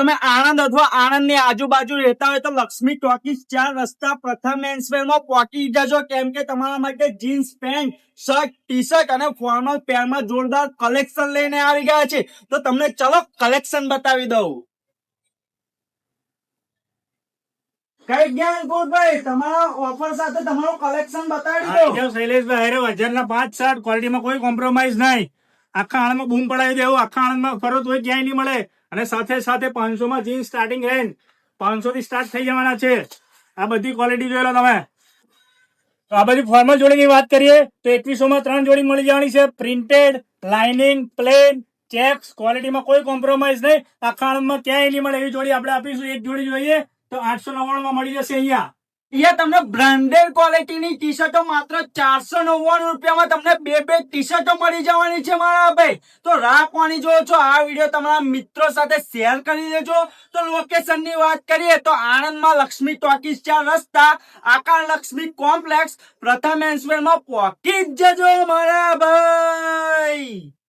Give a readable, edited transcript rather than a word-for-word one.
તમે આણંદ અથવા આણંદની આજુબાજુ રહેતા હોય તો લક્ષ્મી ટોકીઝ 4 રસ્તા પ્રથમ મેન્સવેરમાં પહોંચી જજો, કેમ કે તમારા માટે jeans pant, shirt, T shirt અને ફોર્મલ પેરમાં જોરદાર કલેક્શન લઈને આવી ગયા છે. તો તમને ચલો કલેક્શન બતાવી દઉં. કઈ જ્ઞાન ભાઈ તમારા ઓફર સાથે તમારું કલેક્શન બતાવી દો. શૈલેષભાઈ 1000 5 શર્ટ, ક્વોલિટીમાં કોઈ કોમ્પ્રોમાઇઝ નહીં. આખા આણંદમાં બૂમ પડાવી દેવું. આખા આણંદમાં ફરો તો ક્યાંય નહીં મળે. અને સાથે સાથે 500 માં જીન્સ સ્ટાર્ટિંગ રેન્જ 500 થી સ્ટાર્ટ થઈ જવાના છે. આ બધી ક્વોલિટી જોઈ લો તમે. તો આ બધી ફોર્મલ જોડીની વાત કરીએ તો 2100 માં 3 જોડી મળી જવાની છે. પ્રિન્ટેડ, લાઇનિંગ, પ્લેન, ચેક્સ, ક્વોલિટીમાં કોઈ કોમ્પ્રોમાઇઝ નહીં. આખા આણંદમાં ક્યાંય નહીં મળે એવી જોડી આપણે આપીશું. એક જોડી જોઈએ તો 899 માં મળી જશે. અહીંયા તમને બ્રાન્ડેડ ક્વોલિટીની ટી શર્ટો માત્ર 499 રૂપિયામાં તમને બે ટી શર્ટો મળી જવાની છે મારા ભાઈ. તો રાહ કોની જોવો છો? આ વિડીયો તમારા મિત્રો સાથે શેર કરી દેજો. તો લોકેશન ની વાત કરીએ તો આણંદમાં લક્ષ્મી ટોકીઝ 4 રસ્તા, આકાર લક્ષ્મી કોમ્પ્લેક્સ, પ્રથમ મેન્સવેરમાં પહોંચી જ જજો મારા ભાઈ.